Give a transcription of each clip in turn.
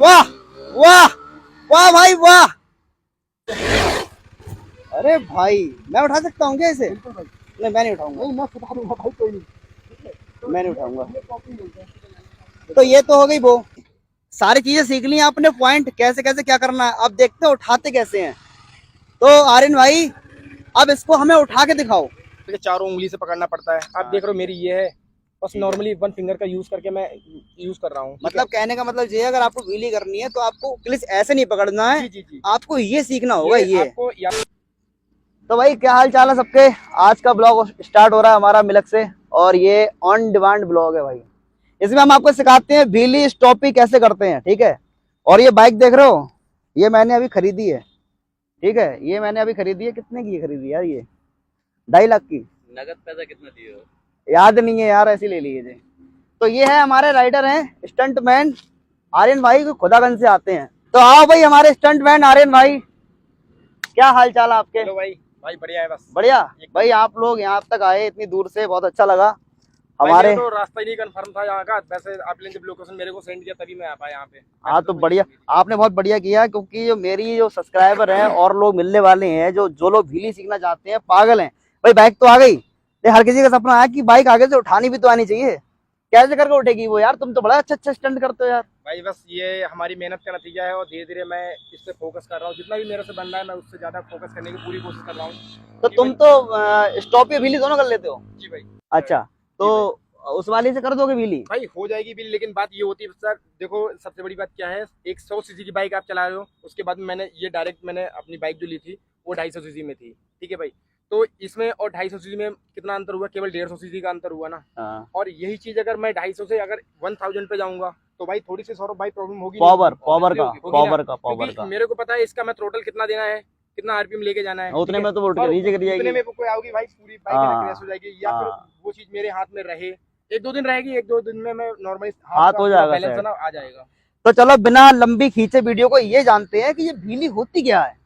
वाह वाह वाह भाई वाह। अरे भाई मैं उठा सकता हूँ क्या इसे? नहीं मैं नहीं उठाऊंगा। मैं सिखा दूंगा भाई, कोई नहीं। मैं नहीं उठाऊंगा। तो ये तो हो गई वो सारी चीजें सीख ली आपने, पॉइंट कैसे कैसे क्या करना है। अब देखते हैं उठाते कैसे हैं। तो आर्यन भाई अब इसको हमें उठा के दिखाओ। चारों उंगली से पकड़ना पड़ता है। आप देख रहे हो मेरी ये है, बस नॉर्मली वन फिंगर का यूज करके मैं यूज कर रहा हूँ। मतलब कहने का मतलब ये है, अगर आपको व्हीली करनी है तो आपको क्लिच ऐसे नहीं पकड़ना है। जी जी जी, आपको ये सीखना होगा ये आपको तो भाई क्या हाल चाल है सबके। आज का ब्लॉग स्टार्ट हो रहा है हमारा मिलक से, और ये ऑन डिमांड ब्लॉग है भाई। इसमें हम आपको सिखाते हैं व्हीली स्टॉपी कैसे करते हैं, ठीक है। और ये बाइक देख रहे हो, ये मैंने अभी खरीदी है, ठीक है। ये मैंने अभी खरीदी है। कितने की खरीदी यार? ये 2.5 लाख की। नगद पैसा कितना दिए हो? याद नहीं है यार, ऐसे ले लीजिए। तो ये है हमारे राइडर हैं स्टंट मैन आर्यन भाई, को खुदागंज से आते हैं। तो आओ भाई हमारे स्टंट मैन आर्यन भाई, क्या हाल चाल है आपके? हेलो भाई, भाई बढ़िया है बस। बढ़िया भाई। आप लोग यहाँ तक आए इतनी दूर से, बहुत अच्छा लगा। हमारे तो रास्ता ही नहीं कंफर्म था यहाँ का, वैसे आपने जब लोकेशन मेरे को सेंड किया तभी मैं आ पाया यहाँ पे। हाँ तो बढ़िया, आपने बहुत बढ़िया किया, क्योंकि जो मेरी जो सब्सक्राइबर हैं और लोग मिलने वाले हैं, जो लोग व्हीली सीखना चाहते हैं, पागल हैं भाई। बाइक तो आ गई, ये हर किसी का सपना है कि बाइक आगे से उठानी भी तो आनी चाहिए। कैसे करके उठेगी वो यार? तुम तो बड़ा अच्छा अच्छा स्टंट करते हो यार। भाई बस ये हमारी मेहनत का नतीजा है, और धीरे धीरे मैं इस पे फोकस कर रहा हूँ। जितना भी मेरे से बन रहा है मैं उससे ज्यादा फोकस करने की पूरी कोशिश कर रहा हूँ। तो तुम तो स्टॉप या व्हीली दोनों कर लेते हो? जी भाई। अच्छा, तो उस वाली से कर दोगे व्हीली? भाई हो जाएगी भी, लेकिन बात ये होती है सर, देखो सबसे बड़ी बात क्या है, एक 100 सीसी की बाइक आप चला रहे हो, उसके बाद मैंने ये डायरेक्ट मैंने अपनी बाइक जो ली थी वो 250 सीसी में थी, ठीक है भाई। तो इसमें और 250 सीसी में कितना अंतर हुआ? केवल 150 सीसी का अंतर हुआ ना। और यही चीज अगर मैं 250 से अगर 1000 पे जाऊंगा तो भाई थोड़ी सी सौरभ भाई प्रॉब्लम होगी। पावर का मेरे को पता है इसका मैं टोटल कितना देना है, कितना आरपीएम लेके जाना है, उतने में तो वो नीचे गिर जाएगी। उतने में कोई आओगी भाई, पूरी बाइक क्रैश हो जाएगी। या फिर वो चीज मेरे हाथ में रहे, 1-2 दिन रहेगी, 1-2 दिन में मैं नॉर्मली हाथ हो जाएगा, बैलेंस ना आ जाएगा। तो चलो बिना लंबी खींचे वीडियो को ये जानते हैं कि ये व्हीली होती क्या है।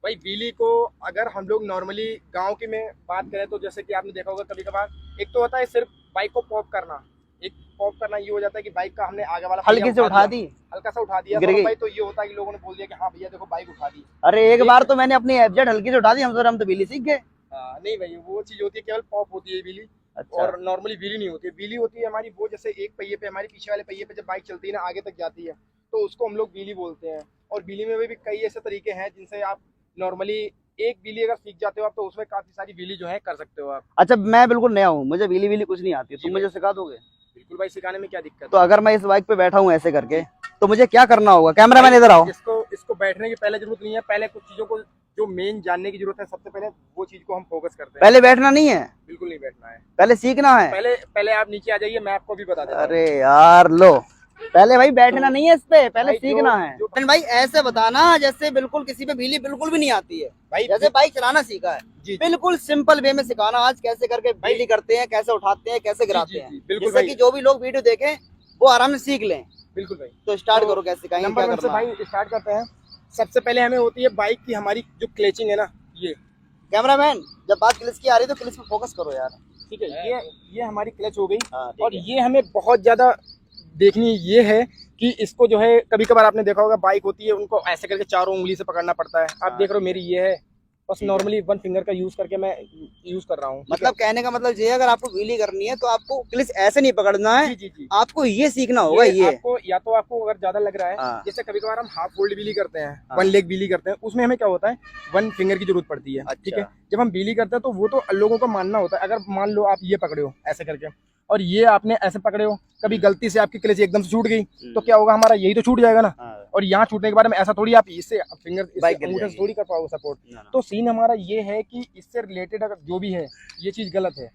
भाई व्हीली को अगर हम लोग नॉर्मली गांव की में बात करें तो जैसे कि आपने देखा होगा कभी कभार, एक तो होता है सिर्फ बाइक को पॉप करना। एक पॉप करना ये हो जाता है कि बाइक का हमने आगे वाला हल्के से उठा दी, हल्का सा उठा दिया भाई, तो ये होता है कि लोगों ने बोल दिया कि हाँ भैया देखो बाइक उठा दी। अरे एक बार तो मैंने अपनी एफजेड हल्की से उठा दी, हम तो व्हीली सीख गए। नहीं भाई, वो चीज होती है केवल पॉप होती है व्हीली। अच्छा। और नॉर्मली व्हीली नहीं होती है। व्हीली होती है हमारी वो, जैसे एक पहिए पे, हमारे पीछे वाले पहिए पे जब बाइक चलती है ना, आगे तक जाती है, तो उसको हम लोग व्हीली बोलते हैं। और व्हीली में भी कई ऐसे तरीके हैं जिनसे आप नॉर्मली एक व्हीली अगर सीख जाते हो आप, तो उसमें काफी सारी व्हीली जो है कर सकते हो आप। अच्छा, मैं बिल्कुल नया हूँ, मुझे व्हीली कुछ नहीं आती, तुम मुझे सिखा दोगे? बिल्कुल भाई, सिखाने में क्या दिक्कत। तो अगर मैं इस बाइक पे बैठा हूँ ऐसे करके, तो मुझे क्या करना होगा? कैमरामैन इधर आओ। इसको बैठने की पहले जरूरत नहीं है, पहले कुछ चीजों को जो मेन जानने की जरूरत है, सबसे पहले वो चीज को हम फोकस करते हैं। पहले बैठना नहीं है? बिल्कुल नहीं बैठना है, पहले सीखना है। पहले आप नीचे आ जाइए, मैं आपको भी बता देता हूं। अरे यार लो, पहले भाई बैठना नहीं है इस पे, पहले सीखना है। भाई ऐसे बताना जैसे बिल्कुल किसी पे व्हीली बिल्कुल भी नहीं आती है भाई, जैसे बाइक चलाना सीखा है, बिल्कुल सिंपल वे में सिखाना। आज कैसे करके व्हीली करते हैं, कैसे उठाते हैं, कैसे गिराते हैं, जिससे कि जो भी लोग वीडियो देखें वो आराम से सीख लें। बिल्कुल भाई। तो स्टार्ट करो, कैसे सिखाएंगे, क्या नंबर 1 से भाई स्टार्ट करते हैं। सबसे पहले हमें होती है बाइक की हमारी जो क्लचिंग है ना, ये कैमरामैन जब बात क्लिच की आ रही है तो क्लिच पे फोकस करो यार। ठीक है, ये हमारी क्लच हो गई। और ये हमें बहुत ज्यादा देखनी ये है कि इसको जो है, कभी कभार आपने देखा होगा बाइक होती है उनको ऐसे करके चारों उंगली से पकड़ना पड़ता है। आप देख रहे हो मेरी ये है, बस नॉर्मली वन फिंगर का यूज करके मैं यूज कर रहा हूँ। मतलब कहने का मतलब ये है, अगर आपको व्हीली करनी है तो आपको क्लिच ऐसे नहीं पकड़ना है। जी। आपको ये सीखना होगा। ये आपको या तो आपको अगर ज्यादा लग रहा है, जैसे कभी कभार हम हाफ फोल्ड व्हीली करते हैं, वन लेग व्हीली करते हैं, उसमें हमें क्या होता है, वन फिंगर की जरूरत पड़ती है। ठीक है, जब हम व्हीली करते हैं तो वो तो लोगों का मानना होता है, अगर मान लो आप ये पकड़े हो ऐसे करके और ये आपने ऐसे पकड़े हो, कभी गलती से आपकी क्लच एकदम से छूट गई तो क्या होगा, हमारा यही तो छूट जाएगा ना। और यहाँ छूटने के बाद में ऐसा थोड़ी आप इससे फिंगर अंगूठे से थोड़ी कर पाओगे सपोर्ट। तो सीन हमारा ये है कि इससे रिलेटेड अगर जो भी है ये चीज गलत है,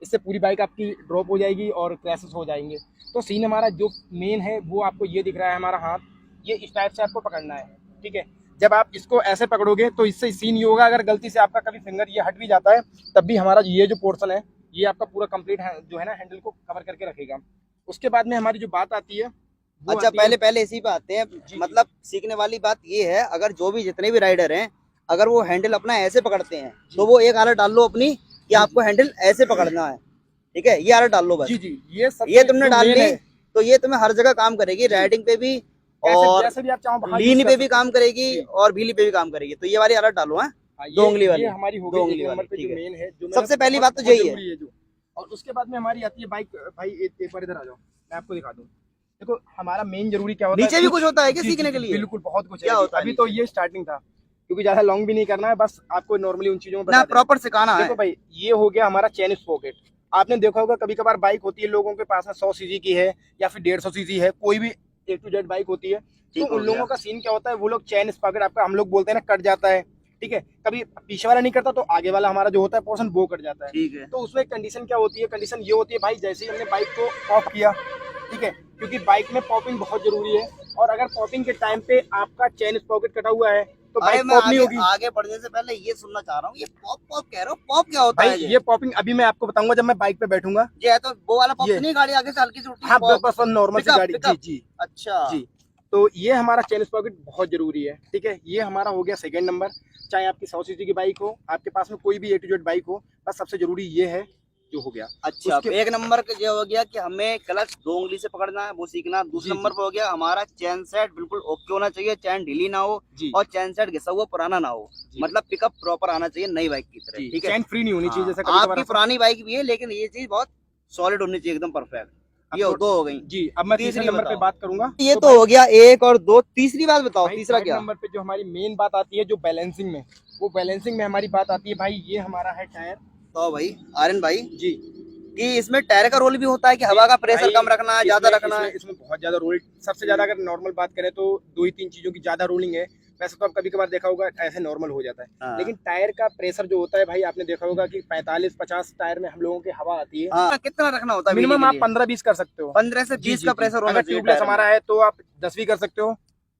इससे पूरी बाइक आपकी ड्रॉप हो जाएगी और क्रैशेस हो जाएंगे। तो सीन हमारा जो मेन है वो आपको ये दिख रहा है, हमारा हाथ ये इस टाइप से आपको पकड़ना है। ठीक है, जब आप इसको ऐसे पकड़ोगे तो इससे सीन ये होगा, अगर गलती से आपका कभी फिंगर ये हट भी जाता है तब भी हमारा ये जो पोर्शन है ये आपका पूरा कंप्लीट जो है ना हैंडल को कवर करके रखेगा। उसके बाद में हमारी जो बात आती है, अच्छा पहले इसी पे आते हैं। मतलब सीखने वाली बात ये है, अगर जो भी जितने भी राइडर हैं, अगर वो हैंडल अपना ऐसे पकड़ते हैं तो वो एक आदत डाल लो अपनी कि आपको हैंडल ऐसे पकड़ना है। ठीक है, ये आदत डाल लो बस। जी ये तुमने डाल ली तो ये तुम्हें हर जगह काम करेगी, राइडिंग पे भी, और जैसे भी आप चाहो लीन पे भी काम करेगी और व्हीली पे भी काम करेगी। तो ये वाली अलग डालो है, दो उंगली वाली, ये हमारी हो दो गई उंगली एक नंबर वाली, पे ठीक जो है। मेन है, जो सबसे पहली बात तो बहुत यही है। जरूरी जो। और उसके बाद में हमारी आती है बाइक। भाई एक बार इधर आ जाओ, मैं आपको दिखा दूं। देखो हमारा मेन जरूरी क्या होता है, नीचे भी कुछ होता है क्या जी, सीखने के जी, लिए? बिल्कुल बहुत कुछ क्या है होता है अभी तो नीचे? ये स्टार्टिंग था, क्योंकि ज्यादा लॉन्ग भी नहीं करना है, बस आपको नॉर्मली उन चीजों में ना बता देना। प्रॉपर सिखाना है। देखो भाई, ये हो गया हमारा चेन स्पॉकेट। आपने देखा होगा कभी कभार बाइक होती है लोगों के पास में 100 सीसी की है या फिर 150 सीसी है, कोई भी A to Z बाइक होती है, तो ठीक हो उन गया। लोगों का सीन क्या होता है, वो लोग चेन स्पॉकेट आपका, हम लोग बोलते हैं ना, कट जाता है। ठीक है, कभी पीछे वाला नहीं करता तो आगे वाला हमारा जो होता है पोर्शन वो कट जाता है। ठीक है। तो उसमें कंडीशन क्या होती है, कंडीशन ये होती है भाई, जैसे ही हमने बाइक को ऑफ किया, ठीक है, क्योंकि बाइक में पॉपिंग बहुत जरूरी है, और अगर पॉपिंग के टाइम पे आपका चेन स्पॉकेट कटा हुआ है तो अरे बाइक मैं पॉप नहीं आगे होगी। आगे बढ़ने से पहले ये सुनना चाह रहा हूँ, ये पॉप पॉप कह रहे हो, पॉप क्या होता भाई है? ये पॉपिंग अभी मैं आपको बताऊंगा जब मैं बाइक पे बैठूंगा। ये है तो वो वाला पॉप ये तो नहीं, गाड़ी आगे से हल्की सी उठती है हाँ, पॉप? बस नॉर्मल सी पिकअप, गाड़ी। जी पिकअप। जी अच्छा जी। तो ये हमारा चेन स्पॉकेट बहुत जरूरी है। ठीक है, ये हमारा हो गया सेकंड नंबर। चाहे आपकी 100 सीसी की बाइक हो, आपके पास में कोई भी A to Z बाइक हो, बस सबसे जरूरी ये है जो हो गया। अच्छा। उसके एक नंबर का ये हो गया कि हमें क्लच 2 उंगली से पकड़ना है, वो सीखना। दूसरे जी, नंबर जी। पर हो गया हमारा चैन सेट बिल्कुल ओके होना चाहिए, चैन ढीली ना हो जी और चैन सेट घिसा हुआ पुराना ना हो, जी। मतलब पिकअप प्रॉपर आना चाहिए नई बाइक की तरह। जी, ठीक है, चैन फ्री नहीं होनी चाहिए, हाँ, जैसा कभी कभार आपकी ऐसा। पुरानी बाइक भी है लेकिन ये चीज बहुत सॉलिड होनी चाहिए, एकदम परफेक्ट। अब ये तो- दो हो गई। जी, अब मैं तीसरे तीसरी नंबर पे बताओ। बात करूंगा। ये तो हो गया एक और दो, तीसरी बात बताओ, भाई तीसरा थर्ड क्या? नंबर पे जो हमारी मेन बात आती है, जो बैलेंसिंग में, वो बैलेंसिंग में हमारी बात आती है। भाई ये हमारा है टायर। तो भाई आर्यन भाई जी, कि इसमें टायर का रोल भी होता है कि हवा का प्रेशर भाई कम रखना है, ज्यादा रखना है? इसमें बहुत ज्यादा रोल, सबसे ज्यादा अगर नॉर्मल बात करें तो 2 ही 3 चीजों की ज्यादा रोलिंग है। वैसे तो आप कभी कभार देखा होगा ऐसे नॉर्मल हो जाता है, हाँ। लेकिन टायर का प्रेशर जो होता है भाई, आपने देखा होगा कि 45-50 टायर में हम लोगों की हवा आती है। हाँ, कितना रखना होता है? मिनिमम आप 15-20 कर सकते हो। 15 से जी 20 जी का जी। प्रेशर होना अगर चाहिए ट्यूबलेस टायर में। हमारा है तो आप 10 भी कर सकते हो,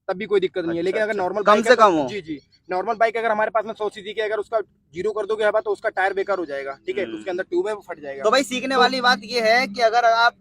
तब भी कोई दिक्कत नहीं है। अच्छा, लेकिन अगर अच्छा। नॉर्मल कम बाइक से है तो कम हो। जी जी, नॉर्मल बाइक अगर हमारे पास में 100 सीसी की, अगर उसका जीरो कर दोगे हवा तो उसका टायर बेकार हो जाएगा। ठीक है, उसके अंदर ट्यूब है वो फट जाएगा। तो भाई सीखने वाली बात ये है कि अगर आप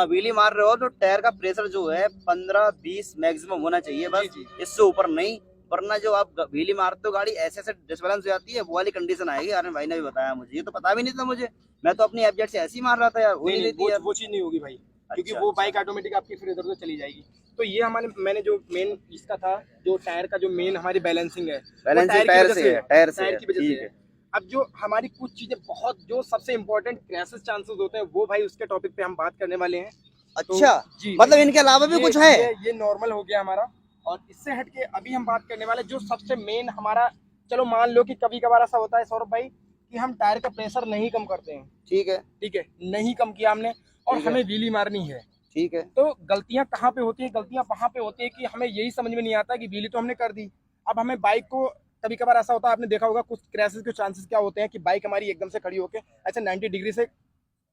व्हीली मार रहे हो तो टायर का प्रेशर जो है 15-20 मैक्सिमम होना चाहिए, बस जी, इससे ऊपर नहीं, वरना जो आप व्हीली मारते हो गाड़ी ऐसे ऐसे डिसबैलेंस हो जाती है, वो वाली कंडीशन आएगी। आर्यन भाई ने भी बताया मुझे, ये तो पता भी नहीं था मुझे, मैं तो अपनी एफजेड से ऐसे ही मार रहा था यार, हो नहीं लेती यार। वो चीज नहीं होगी भाई, क्योंकि अच्छा, वो अच्छा। बाइक ऑटोमेटिक आपकी फिर इधर उधर चली जाएगी। तो ये हमारे, मैंने जो मेन इसका था, जो टायर का जो मेन हमारी बैलेंसिंग है, वो बैलेंसिंग की टायर वजह से है, टायर से है, की वजह से ठीक है। है। अब जो हमारी कुछ चीजें बहुत, जो सबसे इम्पोर्टेंट क्रैशेस चांसेस होते हैं, वो भाई उसके टॉपिक पे हम बात करने वाले हैं। अच्छा, जी मतलब भाई, इनके अलावा भी कुछ है? ये नॉर्मल हो गया हमारा। और इससे हटके अभी हम बात करने वाले जो सबसे मेन हमारा, चलो मान लो कि कभी कभार ऐसा होता है सौरभ भाई कि हम टायर का प्रेशर नहीं कम करते हैं। ठीक है, ठीक है, नहीं कम किया हमने और ठीक है। हमें व्हीली मारनी है। ठीक है। तो गलतियां कहाँ पे होती है, गलतियां वहां पे होती है कि हमें यही समझ में नहीं आता कि व्हीली तो हमने कर दी, अब हमें बाइक को, कभी कभार ऐसा होता है, आपने देखा होगा कुछ क्रैशेस के चांसेस क्या होते हैं कि बाइक हमारी एकदम से खड़ी होके ऐसे 90 डिग्री से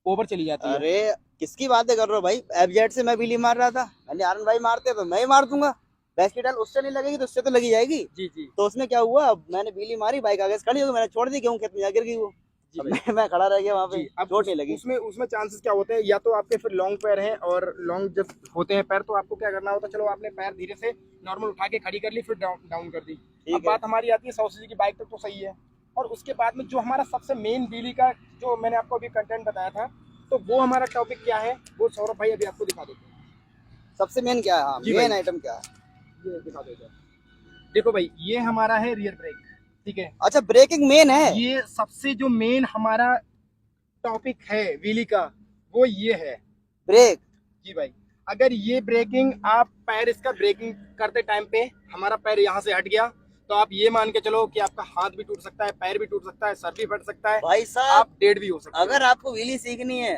ओवर चली जाती है। अरे किसकी बातें कर रहे हो भाई? एफजेड से मैं व्हीली मार रहा था, मैंने आर्यन भाई मारते तो मैं ही मार दूंगा, बैक की डाल उससे नहीं लगेगी तो उससे तो लगी जाएगी। जी जी तो उसमें क्या हुआ, मैंने व्हीली मारी, बाइक आगे से खड़ी हो गई, मैंने छोड़ दी, गेहूं खेत में जा गिर गई वो। जी अब भाई। मैं खड़ा रह गया वहां पे, जी, अब चोट नहीं लगी। उसमें चांसेस क्या होते हैं, या तो आपके फिर लॉन्ग पैर हैं, और लॉन्ग जब होते हैं पैर तो आपको क्या करना होता है, चलो आपने पैर धीरे से नॉर्मल उठा के खड़ी कर ली, फिर डाउन कर दी। अब बात हमारी आती है 100 सीसी की बाइक तक तो सही है, और उसके बाद में जो हमारा सबसे मेन व्हीली का जो मैंने आपको अभी कंटेंट बताया था, तो वो हमारा टॉपिक क्या है, वो सौरभ भाई अभी आपको दिखा देते हैं। सबसे मेन क्या है? हाँ, जी मेन भाई। आइटम क्या है? ये दिखा देते हैं। देखो भाई, ये हमारा है रियर ब्रेक। ठीक है, अच्छा, ब्रेकिंग मेन है? ये सबसे जो मेन हमारा टॉपिक है व्हीली का, वो ये है ब्रेक। जी भाई। अगर ये ब्रेकिंग, आप पैर इसका ब्रेकिंग करते टाइम पे हमारा पैर यहाँ से हट गया, तो आप ये मान के चलो कि आपका हाथ भी टूट सकता है, पैर भी टूट सकता है, सर भी फट सकता है, भाई साहब आप डेड भी हो सकते अगर आपको व्हीली सीखनी है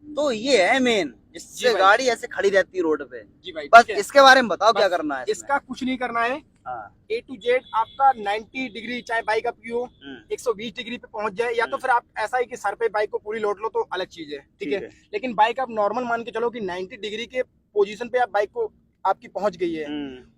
तो ये है मेन, जी जिससे भाई। गाड़ी ऐसे खड़ी रहती है रोड पे। जी भाई, बस ठीक है। इसके बारे में बताओ, क्या बस करना है इसमें? इसका कुछ नहीं करना है। हाँ। A to Z आपका 90 डिग्री, चाहे बाइक आपकी हो 120 डिग्री पे पहुंच जाए, या तो फिर आप ऐसा है कि सर पे बाइक को पूरी लोड लो तो अलग चीज है। ठीक है, लेकिन बाइक आप नॉर्मल मान के चलो कि 90 डिग्री के पोजीशन पे आप बाइक को आपकी पहुंच गई है,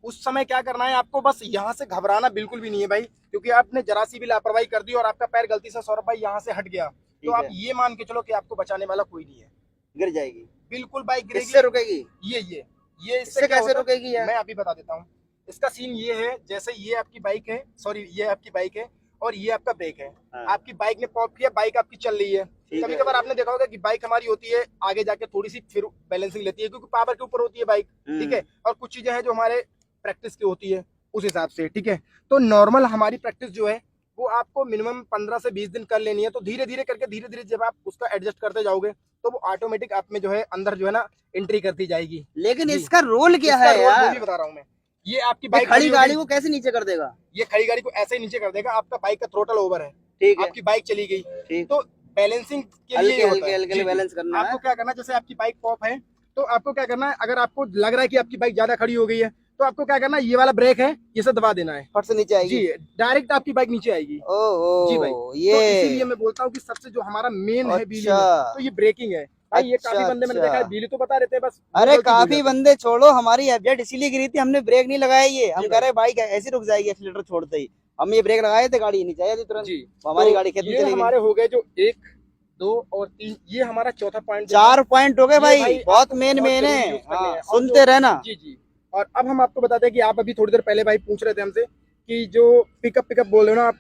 उस समय क्या करना है आपको, बस यहाँ से घबराना बिल्कुल भी नहीं है भाई, क्योंकि आपने जरा सी भी लापरवाही कर दी और आपका पैर गलती से सौरभ भाई यहाँ से हट गया, तो आप ये मान के चलो कि आपको बचाने वाला कोई नहीं है, गिर जाएगी। बिल्कुल बाइक गिरेगी। इससे रुकेगी? ये इससे कैसे रुकेगी यार? मैं अभी बता देता हूँ। इसका सीन ये है, जैसे ये आपकी बाइक है, सॉरी ये आपकी बाइक है, और ये आपका ब्रेक है। हाँ। आपकी बाइक ने पॉप किया, बाइक आपकी चल रही है। कभी कभार आपने देखा होगा कि बाइक हमारी होती है आगे जाके थोड़ी सी फिर बैलेंसिंग लेती है, क्योंकि पावर के ऊपर होती है बाइक, ठीक है। और कुछ चीजें हैं जो हमारे प्रैक्टिस की होती है उस हिसाब से, ठीक है। तो नॉर्मल हमारी प्रैक्टिस जो है वो आपको मिनिमम 15 से 20 दिन कर लेनी है। तो धीरे धीरे करके, धीरे धीरे जब आप उसका एडजस्ट करते जाओगे तो वो ऑटोमेटिक आप में जो है अंदर जो है ना एंट्री करती जाएगी। लेकिन इसका रोल क्या है रोल यार? वो भी बता रहा हूँ मैं। ये आपकी बाइक खड़ी गाड़ी को कैसे नीचे कर देगा? ये खड़ी गाड़ी को ऐसे ही नीचे कर देगा। आपका बाइक का थ्रोटल ओवर है, ठीक है, आपकी बाइक चली गई, ठीक। तो बैलेंसिंग के लिए हल्के बैलेंस करना है। आपको क्या करना है, जैसे आपकी बाइक पॉप है तो आपको क्या करना है, अगर आपको लग रहा है कि आपकी बाइक ज्यादा खड़ी हो गई है तो आपको क्या करना है, ये वाला ब्रेक है ये से दबा देना है, फट से नीचे आएगी जी, डायरेक्ट आपकी बाइक नीचे आएगी। ओहो, जी भाई, ये तो इसीलिए मैं बोलता हूँ कि सबसे जो हमारा मेन है बिजली में, तो ये ब्रेकिंग है भाई। ये काफी बंदे मैंने देखा है बिजली तो बता रहे थे बस। अरे काफी बंदे छोड़ो, हमारी एफजेड इसीलिए गिरी थी, हमने ब्रेक नहीं लगाया। ये हम कह रहे बाइक ऐसे रुक जाएगी एक्सीलेटर छोड़ते ही, हम ये ब्रेक लगाए थे, गाड़ी नीचे आई थी तुरंत। हमारी गाड़ी खेत में चली गई। हमारे हो गए जो 1, 2 और 3, ये हमारा चौथा पॉइंट, 4 पॉइंट हो गए भाई, बहुत मेन है। सुनते रहना। जी जी। और अब हम आपको बताते हैं कि आप अभी थोड़ी देर पहले भाई पूछ रहे थे हमसे कि जो पिकअप बोल रहे हो ना आप,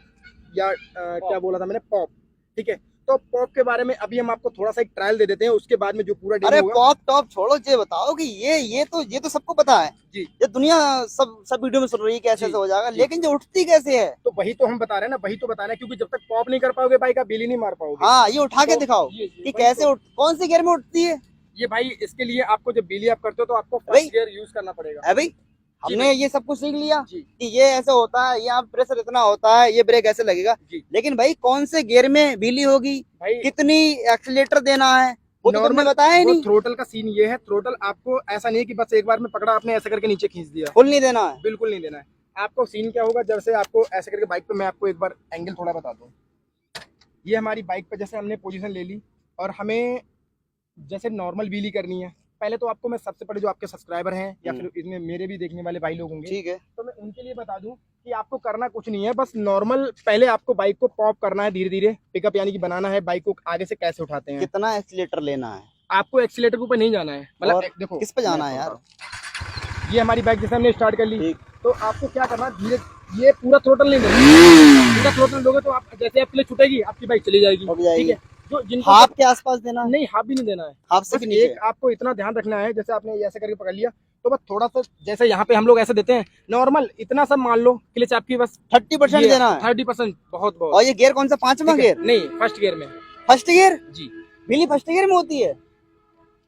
या क्या बोला था मैंने, पॉप, ठीक है। तो पॉप के बारे में अभी हम आपको थोड़ा सा एक ट्रायल दे देते हैं, उसके बाद में जो पूरा डेमो अरे होगा। पॉप टॉप छोड़ो, ये बताओ कि ये तो सबको पता है जी, ये दुनिया सब वीडियो में सुन रही है कैसे से हो जाएगा, लेकिन जो उठती कैसे है? तो वही तो हम बता रहे हैं ना, वही तो बता रहे हैं, क्योंकि जब तक पॉप नहीं कर पाओगे बाइक आप बिजली नहीं मार पाओगे। हाँ, ये उठा के दिखाओ कि कैसे कौन सी गियर में उठती है। ये भाई इसके लिए आपको जब बिजली आप करते हो तो आपको फर्स्ट गियर यूज करना पड़ेगा। है भाई, हमने ये सब कुछ सीख लिया कि ये ऐसे होता है, यहाँ प्रेशर इतना होता है, ये ब्रेक ऐसे लगेगा, लेकिन भाई कौन से गियर में बिजली होगी, कितनी एक्सीलेटर देना है, वो तो तुमने बताया ही नहीं। थ्रोटल का सीन ये है, थ्रोटल आपको ऐसा नहीं कि बस एक बार में पकड़ा आपने ऐसे करके नीचे खींच दिया, फुल नहीं देना है, बिल्कुल नहीं देना है। आपको सीन क्या होगा, जैसे आपको ऐसे करके बाइक पे, मैं आपको एक बार एंगल थोड़ा बता दूं। ये हमारी बाइक पे जैसे हमने पोजीशन ले ली और हमें जैसे नॉर्मल व्हीली करनी है, पहले तो आपको मैं सबसे पहले जो आपके सब्सक्राइबर हैं या फिर इसमें मेरे भी देखने वाले भाई लोग होंगे, ठीक है, तो मैं उनके लिए बता दूं कि आपको करना कुछ नहीं है, बस नॉर्मल पहले आपको बाइक को पॉप करना है, धीरे धीरे पिकअप यानी कि बनाना है, बाइक को आगे से कैसे उठाते हैं, कितना एक्सीलेटर लेना है, आपको एक्सीलेटर के ऊपर नहीं जाना है, मतलब देखो किस पे जाना है यार। ये हमारी बाइक जैसे हमने स्टार्ट कर ली, तो आपको क्या करना है, धीरे, ये पूरा थ्रोटल नहीं देना, पूरा थ्रोटल दोगे तो आप जैसे आपके लिए छूटेगी आपकी बाइक चली जाएगी, ठीक है। जो जिनको हाफ के आसपास देना, नहीं हाफ भी नहीं देना है, हाफ से भी नीचे। एक आपको इतना ध्यान रखना है, जैसे आपने ऐसे करके पकड़ लिया तो बस थोड़ा सा, जैसे यहाँ पे हम लोग ऐसे देते हैं नॉर्मल, इतना सब मान लो क्लच आपकी बस 30% देना है, 30%, बहुत बहुत। और ये गियर कौन सा, 5वां गियर? नहीं, फर्स्ट गियर में। फर्स्ट गियर जी, बिजली फर्स्ट गियर में होती है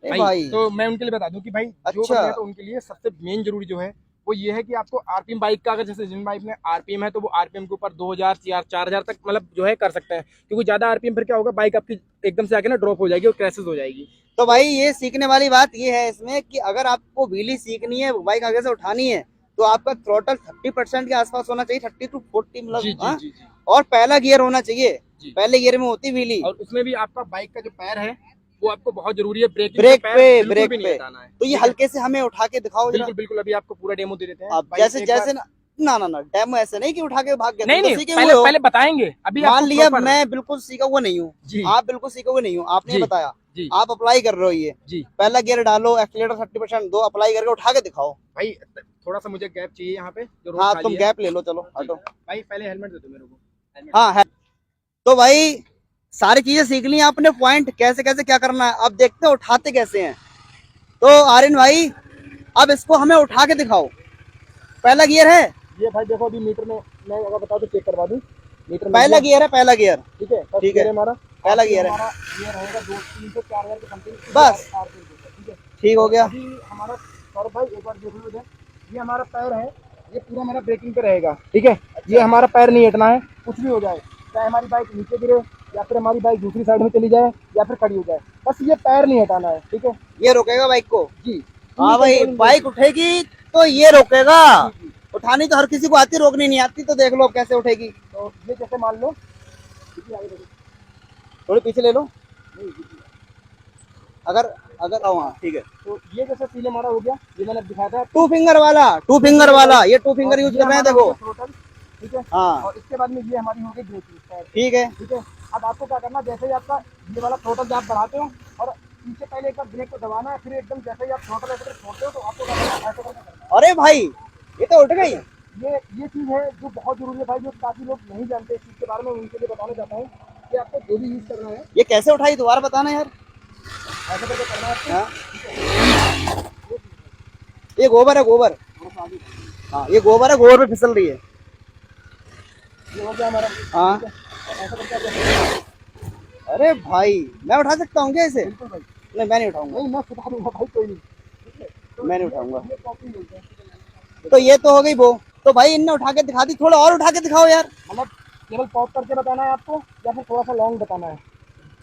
भाई। तो मैं उनके लिए बता दूं कि भाई जो बंदे हैं तो उनके लिए सबसे मेन जरूरी जो है वो ये है कि आपको आरपीएम बाइक का, अगर जैसे जिन बाइक में आरपीएम है तो वो आरपीएम के ऊपर 2000 4000 तक मतलब जो है कर सकते हैं, क्योंकि ज्यादा आरपीएम फिर क्या होगा, बाइक आपकी एकदम से आके ना ड्रॉप हो जाएगी और क्रैशेस हो जाएगी। तो भाई ये सीखने वाली बात ये है इसमें कि अगर आपको व्हीली सीखनी है, बाइक आगे से उठानी है, तो आपका थ्रोटल 30% के आसपास होना चाहिए, 30 to 40 मतलब, और पहला गियर होना चाहिए, पहले गियर में होती व्हीली, और उसमें भी आपका बाइक का जो पैर है वो आपको बहुत जरूरी है, ब्रेक पे। तो ये हल्के से हमें उठा के दिखाओ। बिल्कुल बिल्कुल, अभी आपको पूरा डेमो दे देते हैं। जैसे ना डेमो ऐसे नहीं कि उठा के भाग गए, नहीं, पहले बताएंगे। अभी मान लिया मैं बिल्कुल सीखा हुआ नहीं हूँ, आप बिल्कुल सीखा हुआ नहीं हूँ, आपने बताया, आप अप्लाई कर रहे हो, ये पहला गियर डालो, एक्सीलेटर 30% दो, अप्लाई करके उठा के दिखाओ। भाई थोड़ा सा मुझे गैप चाहिए यहाँ पे, हाँ तुम गैप ले लो, चलो हटो भाई, पहले हेलमेट दे दो मेरे को। हाँ है, तो भाई सारी चीजें सीख ली आपने, पॉइंट कैसे कैसे क्या करना है, अब देखते हैं उठाते कैसे हैं। तो आर्यन भाई अब इसको हमें उठा के दिखाओ, पहला गियर है ये भाई, देखो अभी मीटर में मैं अगर बताऊं तो चेक करवा दूं, मीटर में पहला गियर है, पहला गियर, ठीक है, ठीक है, हमारा पहला गियर है, गियर होगा 2-3 से 4000 के समथिंग, बस ठीक है, ठीक हो गया। अभी हमारा सौरभ भाई एक बार देख लो इधर, ये हमारा पैर है, ये पूरा हमारा ब्रेकिंग पे रहेगा, ठीक है। ये हमारा पैर नहीं हटना है, कुछ भी हो जाए, चाहे हमारी बाइक नीचे गिरे या फिर हमारी बाइक दूसरी साइड में चली जाए या फिर खड़ी हो जाए, बस ये पैर नहीं हटाना है, ठीक है। ये रोकेगा बाइक को जी, हाँ भाई, बाइक उठेगी तो ये रोकेगा, उठानी तो हर किसी को आती, रोकनी नहीं आती, तो देख लो कैसे उठेगी। तो ये जैसे मान लो, थोड़ी पीछे ले लो, अगर हाँ ठीक है। तो ये जैसे सीले मारा हो गया, ये मैंने दिखाया था 2 फिंगर वाला, ये 2 फिंगर यूज कर रहे हैं, देखो, ठीक है। हाँ, और इसके बाद में ये हमारी हो गई ब्रेकिंग, ठीक है, ठीक है। अब आपको क्या करना, जैसे ही आपका ये वाला थ्रोटल जब आप बढ़ाते हो और पीछे पहले एक बार ब्रेक को दबाना है, फिर एकदम जैसे ही आप थ्रोटल ऐसे छोड़ते हो तो आपको क्या करना है, ऐसे करना है। अरे भाई ये तो उठ गई, ये चीज़ है जो बहुत जरूरी है भाई, जो काफी लोग नहीं जानते इस चीज़ के बारे में, उनके लिए बताना चाहता हूँ कि आपको जो भी यूज करना है ये कैसे उठाई दोबारा बताना यार। ऐसा करके करना है आपको। हाँ ये गोबर है, गोबर। थोड़ा सा आगे हाँ ये गोबर है, गोबर पे फिसल रही है। ये हो गया हमारा। हाँ ठीक है, ऐसा करके आप अरे भाई मैं उठा सकता हूँ क्या इसे? बिल्कुल भाई। नहीं मैं नहीं उठाऊंगा, नहीं मैं सिखा दूंगा भाई, कोई नहीं। ठीक है, तो मैं नहीं उठाऊंगा। ये कॉपी मिलते हैं। तो ये तो हो गई वो। तो भाई इनने उठा के दिखा दी, थोड़ा और उठा के दिखाओ यार, मतलब केवल पॉप करके बताना है आपको या फिर थोड़ा सा लॉन्ग बताना है?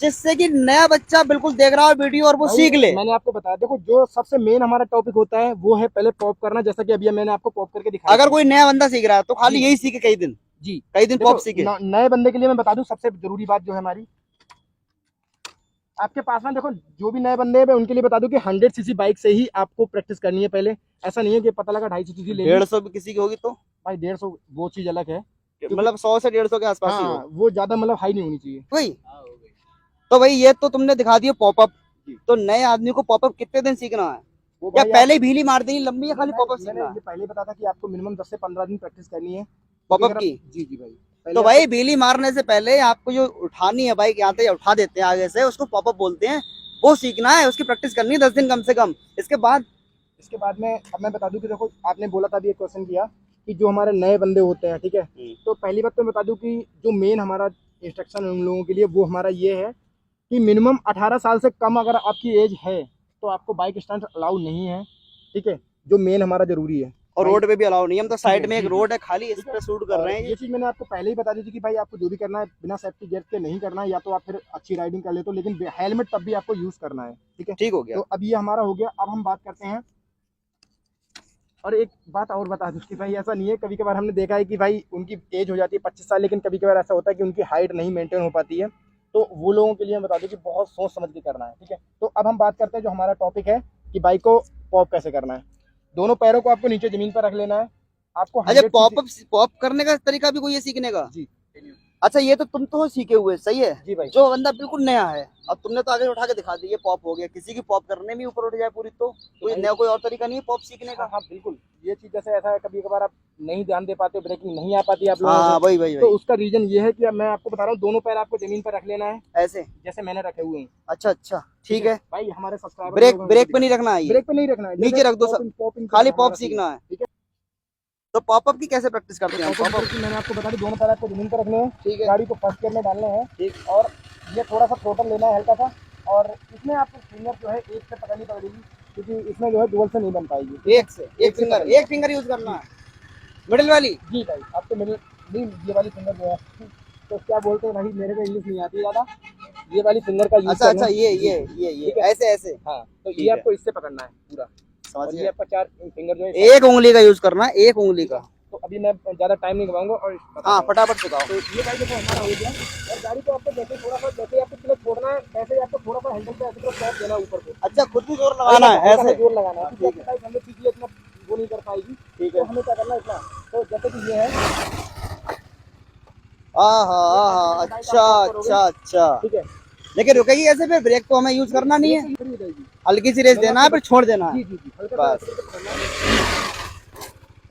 जिससे कि नया बच्चा बिल्कुल देख रहा हो वीडियो और वो भाई सीख ले। मैंने आपको बताया, देखो जो सबसे मेन हमारा टॉपिक होता है वो है पहले पॉप करना, जैसा कि अभी मैंने आपको पॉप करके दिखाया अगर था। कोई नया बंदा सीख रहा है तो खाली जी यही सीखे कई दिन, जी। कई दिन देखो पॉप सीखे। नए बंदे के लिए मैं बता दूं, सबसे जरूरी बात जो है हमारी आपके पास में, देखो जो भी नए बंदे हैं मैं उनके लिए बता दूं कि 100 सीसी बाइक से ही आपको प्रैक्टिस करनी है पहले। ऐसा नहीं है कि पता लगा 250 सीसी ले ली। 150 भी किसी की होगी तो भाई 150 वो चीज अलग है, क्योंकि मतलब 100 से 150 के आसपास ही हाँ हो। वो ज्यादा मतलब हाई नहीं होनी चाहिए। वही तो भाई, ये तो तुमने दिखा दिया पॉपअप। जी। तो नए आदमी को पॉपअप कितने दिन सीखना है, वो या भाई पहले ही भीली मार देनी लंबी, या खाली मैं, पॉपअप मैंने सीखना है ये पहले बताया था कि आपको मिनिमम 10 से 15 दिन प्रैक्टिस करनी है, क्योंकि पॉपअप अगर की? जी जी भाई पहले तो आपको भाई भीली मारने से पहले आपको जो उठानी है बाइक, यहाँ से उठा देते हैं आगे से, उसको पॉपअप बोलते हैं। वो सीखना है, उसकी प्रैक्टिस करनी है 10 दिन कम से कम। इसके बाद इसके बाद में अब मैं बता दूं कि देखो आपने बोला था अभी एक क्वेश्चन किया कि जो हमारे नए बंदे होते हैं, ठीक है, तो पहली बात तो मैं बता दूं कि जो मेन हमारा इंस्ट्रक्शन है उन लोगों के लिए वो हमारा ये है कि मिनिमम 18 साल से कम अगर आपकी एज है तो आपको बाइक स्टंट अलाउ नहीं है। ठीक है, जो मेन हमारा जरूरी है। और भाई रोड पे भी अलाउ नहीं है, हम तो साइड में एक जी जी रोड है खाली, इस ठीक है। पे शूट कर और रहे हैं ये चीज मैंने आपको पहले ही बता दी थी कि भाई आपको जो भी करना है बिना सेफ्टी गियर के नहीं करना है, या तो आप फिर अच्छी राइडिंग कर लेते हो, लेकिन हेलमेट तब भी आपको यूज करना है। ठीक है, ठीक हो गया। तो अब ये हमारा हो गया। अब हम बात करते हैं, और एक बात और बता दूं कि भाई ऐसा नहीं है, कभी कभार हमने देखा है कि भाई उनकी एज हो जाती है 25 साल, लेकिन कभी कभार ऐसा होता है कि उनकी हाइट नहीं मेंटेन हो पाती है, तो वो लोगों के लिए मैं बता दूं कि बहुत सोच समझ के करना है। ठीक है, तो अब हम बात करते हैं जो हमारा टॉपिक है कि बाइक को पॉप कैसे करना है। दोनों पैरों को आपको नीचे जमीन पर रख लेना है। आपको अच्छा 100 पॉपअप पॉप करने का तरीका भी कोई है सीखने का? जी अच्छा ये तो तुम तो सीखे हुए, सही है। जी भाई। जो बंदा बिल्कुल नया है, अब तुमने तो आगे उठा के दिखा दी, ये पॉप हो गया। किसी की पॉप करने में ऊपर उठ जाए पूरी, तो कोई नया कोई और तरीका नहीं है पॉप सीखने का? हाँ हाँ बिल्कुल। ये चीज जैसे ऐसा है, कभी कभार आप नहीं ध्यान दे पाते हो, ब्रेकिंग नहीं आ पाती आप लोगों हाँ को, वही वही तो वही उसका रीजन ये है कि अब मैं आपको बता रहा हूँ, दोनों पैर आपको जमीन पर रख लेना है ऐसे। जैसे मैंने रखे हुए हैं। अच्छा अच्छा ठीक है। भाई हमारे सब्सक्राइबर ब्रेक लोग हैं, ब्रेक पे नहीं रखना है, ये ब्रेक पे नहीं रखना है, नीचे रख दो सब, पॉपिंग खाली पॉप सीखना है। ठीक है। तो पॉपअप की कैसे प्रैक्टिस करते हैं हम? पॉपिंग पॉपअप मैंने आपको बता दी, दोनों पैर आपको जमीन पर रखने हैं, ठीक है। गाड़ी को फर्स्ट गियर में डालने हैं, ठीक। और ये थोड़ा सा थ्रोटल लेना है हल्का सा, और इसमें आपको फिंगर जो है एक से पकड़नी पड़ेगी, क्योंकि इसमें जो है डुअल से नहीं बन पाएगी। एक से एक फिंगर, एक फिंगर यूज करना है, मिडिल वाली। जी भाई, आपको मिडिल नहीं, ये वाली फिंगर जो है तो क्या बोलते हैं भाई, मेरे को इंग्लिश नहीं आती ज़्यादा, ये वाली फिंगर का यूज अच्छा करना अच्छा है। ये ठीक है। ऐसे ऐसे। हाँ, तो ठीक ये है। आपको इससे पकड़ना है पूरा, समझ और ये गए। आपका 4 फिंगर जो है एक उंगली का यूज करना है, एक उंगली का। तो अभी मैं ज़्यादा टाइम नहीं लगाऊंगा और हाँ फटाफट सिखाओ। तो ये भाई देखो हमारा हो गया। और गाड़ी को आपको जैसे थोड़ा सा, जैसे आपको क्लच छोड़ना है वैसे ही आपको थोड़ा सा हैंडल पे ऐसे तरफ टैप देना है ऊपर को। अच्छा खुद भी जोर लगाना है हल्का सा ऐसे? जोर लगाना है, हाँ, क्योंकि ठीक है। बाइक हमें सीखी इतना वो नहीं कर पाएगी। ठीक तो है। हमें क्या करना है इतना, तो जैसे कि ये है, हाँ अच्छा अच्छा अच्छा। ठीक है, लेकिन रुकेगी कैसे फिर? ब्रेक तो हमें यूज करना नहीं है, फ्री हो जाएगी। हल्की सी रेस देना है फिर छोड़ देना है जी जी जी, हल्का सा बस। ऐसे करके पकड़ना है।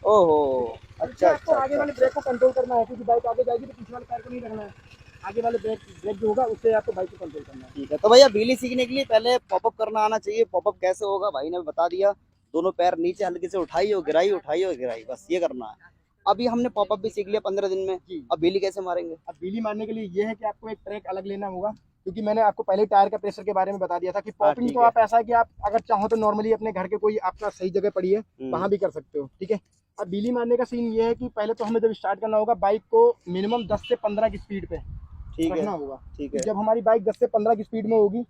ओहो अच्छा आपको अच्छा आगे अच्छा वाले ब्रेक को कंट्रोल करना है, क्योंकि बाइक आगे जाएगी तो पीछे वाले पैर को नहीं रखना है, आगे वाले ब्रेक ब्रेक जो होगा उससे आपको बाइक को कंट्रोल करना है। ठीक है। तो भैया व्हीली सीखने के लिए पहले पॉपअप करना आना चाहिए। पॉपअप कैसे होगा भाई ने बता दिया, दोनों पैर नीचे हल्के से उठाई और गिराई, उठाई और गिराई, बस ये करना है। अभी हमने पॉपअप भी सीख लिया 15 दिन में, अब व्हीली कैसे मारेंगे? अब व्हीली मारने के लिए ये है कि आपको एक ट्रैक अलग लेना होगा, क्योंकि मैंने आपको पहले टायर का प्रेशर के बारे में बता दिया था कि पॉपिंग ठीक तो है। आप ऐसा है कि आप अगर चाहो तो नॉर्मली अपने घर के कोई आपका सही जगह पड़ी है वहां भी कर सकते हो। ठीक है, अब व्हीली मारने का सीन ये है कि पहले तो हमें जब स्टार्ट करना होगा बाइक को मिनिमम 10 से 15 की स्पीड पे ठीक है रखना होगा। ठीक है। जब हमारी बाइक 10 से 15 की स्पीड में होगी,